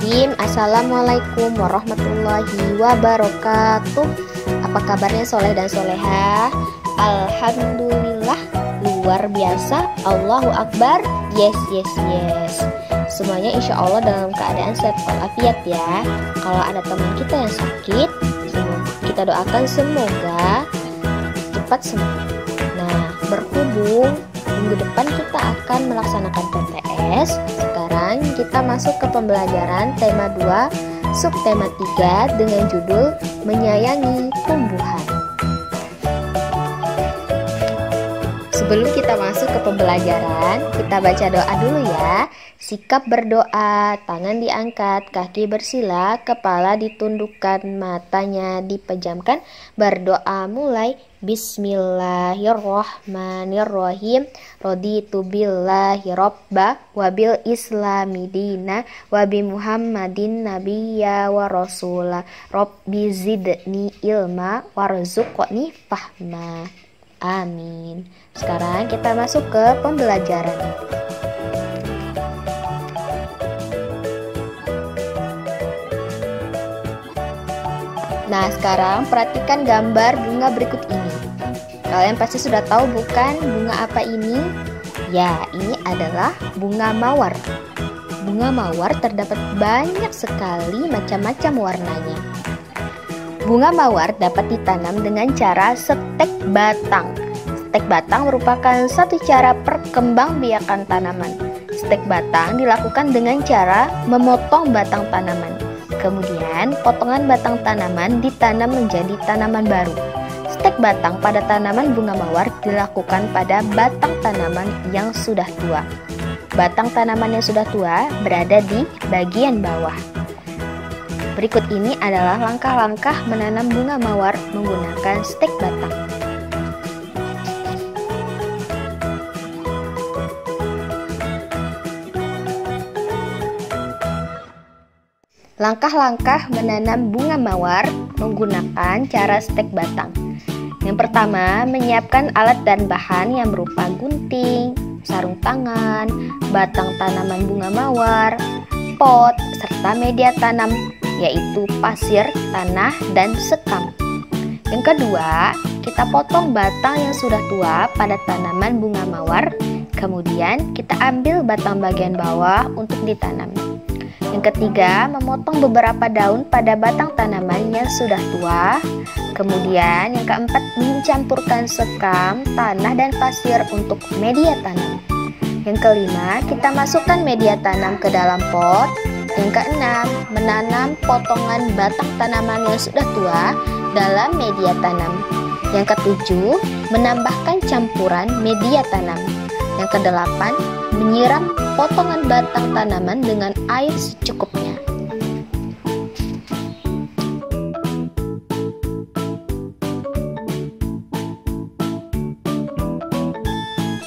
Bismillahirrahmanirrahim. Assalamualaikum warahmatullahi wabarakatuh. Apa kabarnya soleh dan soleha? Alhamdulillah, luar biasa. Allahu Akbar. Yes. Semuanya insya Allah dalam keadaan sehat walafiat ya. Kalau ada teman kita yang sakit, kita doakan semoga cepat sembuh. Nah, berhubung minggu depan kita akan melaksanakan PTS. Sekarang kita masuk ke pembelajaran tema 2, subtema 3 dengan judul Menyayangi Tumbuhan. Sebelum kita masuk ke pembelajaran, kita baca doa dulu ya. Sikap berdoa, tangan diangkat, kaki bersila, kepala ditundukkan, matanya dipejamkan. Berdoa mulai. Bismillahirrahmanirrahim. Raditu billahi robba, wabil islami dina, wabi muhammadin nabiyya wa rasula. Rabbi zidni ilma, warzuqni fahma. Amin. Sekarang kita masuk ke pembelajaran. Nah, sekarang perhatikan gambar bunga berikut ini. Kalian pasti sudah tahu bukan bunga apa ini? Ya, ini adalah bunga mawar. Bunga mawar terdapat banyak sekali macam-macam warnanya. Bunga mawar dapat ditanam dengan cara stek batang. Stek batang merupakan satu cara perkembangbiakan tanaman. Stek batang dilakukan dengan cara memotong batang tanaman. Kemudian, potongan batang tanaman ditanam menjadi tanaman baru. Stek batang pada tanaman bunga mawar dilakukan pada batang tanaman yang sudah tua. Batang tanaman yang sudah tua berada di bagian bawah. Berikut ini adalah langkah-langkah menanam bunga mawar menggunakan stek batang. Langkah-langkah menanam bunga mawar menggunakan cara stek batang. Yang pertama, menyiapkan alat dan bahan yang berupa gunting, sarung tangan, batang tanaman bunga mawar, pot, serta media tanam, yaitu pasir, tanah, dan sekam. Yang kedua, kita potong batang yang sudah tua pada tanaman bunga mawar, kemudian kita ambil batang bagian bawah untuk ditanam. Yang ketiga, memotong beberapa daun pada batang tanaman yang sudah tua. Kemudian yang keempat, mencampurkan sekam, tanah, dan pasir untuk media tanam. Yang kelima, kita masukkan media tanam ke dalam pot. Yang keenam, menanam potongan batang tanaman yang sudah tua dalam media tanam. Yang ketujuh, menambahkan campuran media tanam. Yang kedelapan, menyiram potongan batang tanaman dengan air secukupnya.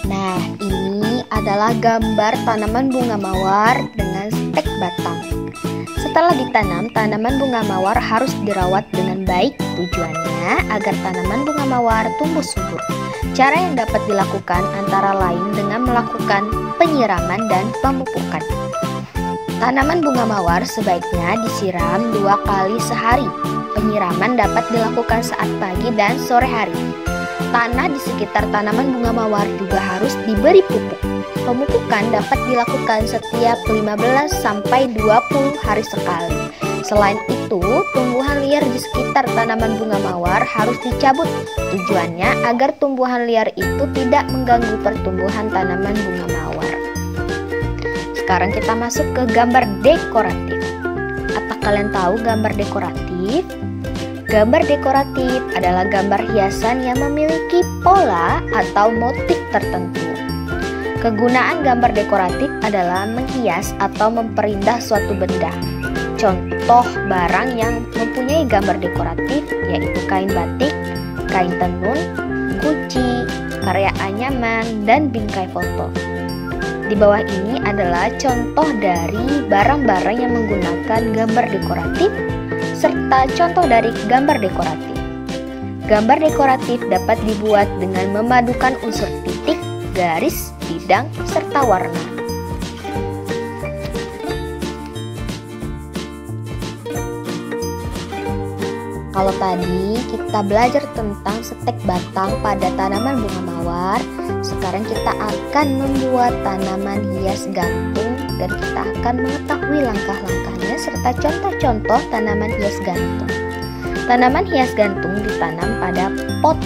Nah, ini adalah gambar tanaman bunga mawar dengan stek batang. Setelah ditanam, tanaman bunga mawar harus dirawat dengan baik. Tujuannya agar tanaman bunga mawar tumbuh subur. Cara yang dapat dilakukan antara lain dengan melakukan penyiraman dan pemupukan. Tanaman bunga mawar sebaiknya disiram 2 kali sehari. Penyiraman dapat dilakukan saat pagi dan sore hari. Tanah di sekitar tanaman bunga mawar juga harus diberi pupuk. Pemupukan dapat dilakukan setiap 15-20 hari sekali. Selain itu, tumbuhan liar di sekitar tanaman bunga mawar harus dicabut. Tujuannya agar tumbuhan liar itu tidak mengganggu pertumbuhan tanaman bunga mawar. Sekarang kita masuk ke gambar dekoratif. Apa kalian tahu gambar dekoratif? Gambar dekoratif adalah gambar hiasan yang memiliki pola atau motif tertentu. Kegunaan gambar dekoratif adalah menghias atau memperindah suatu benda. Contoh barang yang mempunyai gambar dekoratif yaitu kain batik, kain tenun, guci, karya anyaman, dan bingkai foto. Di bawah ini adalah contoh dari barang-barang yang menggunakan gambar dekoratif serta contoh dari gambar dekoratif. Gambar dekoratif dapat dibuat dengan memadukan unsur titik, garis, bidang, serta warna. Kalau tadi kita belajar tentang stek batang pada tanaman bunga mawar, sekarang kita akan membuat tanaman hias gantung dan kita akan mengetahui langkah-langkahnya serta contoh-contoh tanaman hias gantung. Tanaman hias gantung ditanam pada pot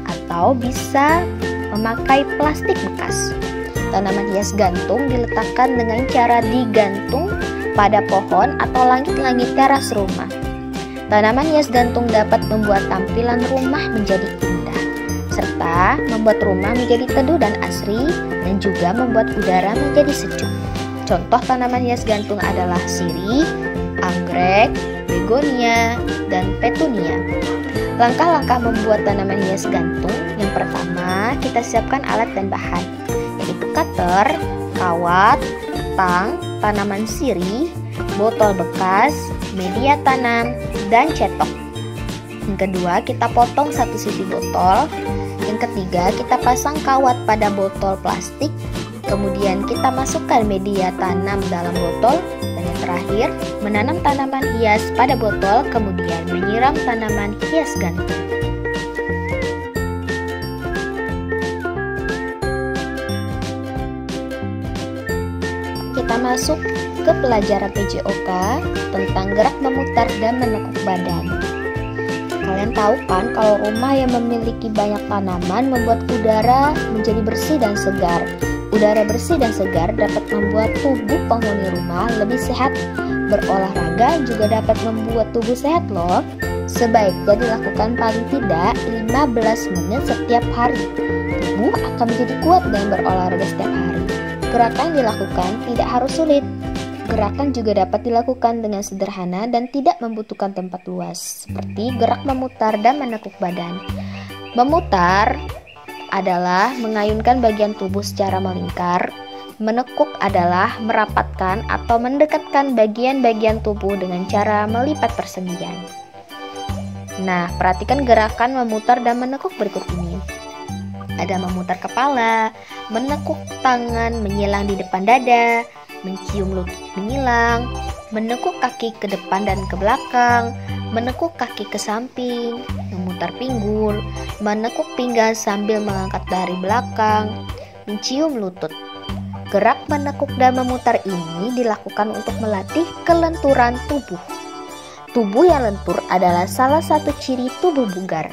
atau bisa memakai plastik bekas. Tanaman hias gantung diletakkan dengan cara digantung pada pohon atau langit-langit teras rumah. Tanaman hias gantung dapat membuat tampilan rumah menjadi indah, serta membuat rumah menjadi teduh dan asri, dan juga membuat udara menjadi sejuk. Contoh tanaman hias gantung adalah sirih, anggrek, begonia, dan petunia. Langkah-langkah membuat tanaman hias gantung. Yang pertama, kita siapkan alat dan bahan, yaitu cutter, kawat, tang, tanaman sirih, botol bekas, media tanam, dan cetok. Yang kedua, kita potong satu sisi botol. Yang ketiga, kita pasang kawat pada botol plastik. Kemudian kita masukkan media tanam dalam botol. Dan yang terakhir, menanam tanaman hias pada botol, kemudian menyiram tanaman hias gantung. Kita masuk ke pelajaran PJOK tentang gerak memutar dan menekuk badan. Kalian tahu kan kalau rumah yang memiliki banyak tanaman membuat udara menjadi bersih dan segar. Udara bersih dan segar dapat membuat tubuh penghuni rumah lebih sehat. Berolahraga juga dapat membuat tubuh sehat loh. Sebaiknya dilakukan paling tidak 15 menit setiap hari. Tubuh akan menjadi kuat dengan berolahraga setiap hari. Gerakan yang dilakukan tidak harus sulit. Gerakan juga dapat dilakukan dengan sederhana dan tidak membutuhkan tempat luas, seperti gerak memutar dan menekuk badan. Memutar adalah mengayunkan bagian tubuh secara melingkar. Menekuk adalah merapatkan atau mendekatkan bagian-bagian tubuh dengan cara melipat persendian. Nah, perhatikan gerakan memutar dan menekuk berikut ini. Ada memutar kepala, menekuk tangan menyilang di depan dada, mencium lutut menyilang, menekuk kaki ke depan dan ke belakang, menekuk kaki ke samping, memutar pinggul, menekuk pinggang sambil mengangkat dari belakang, mencium lutut. Gerak menekuk dan memutar ini dilakukan untuk melatih kelenturan tubuh. Tubuh yang lentur adalah salah satu ciri tubuh bugar.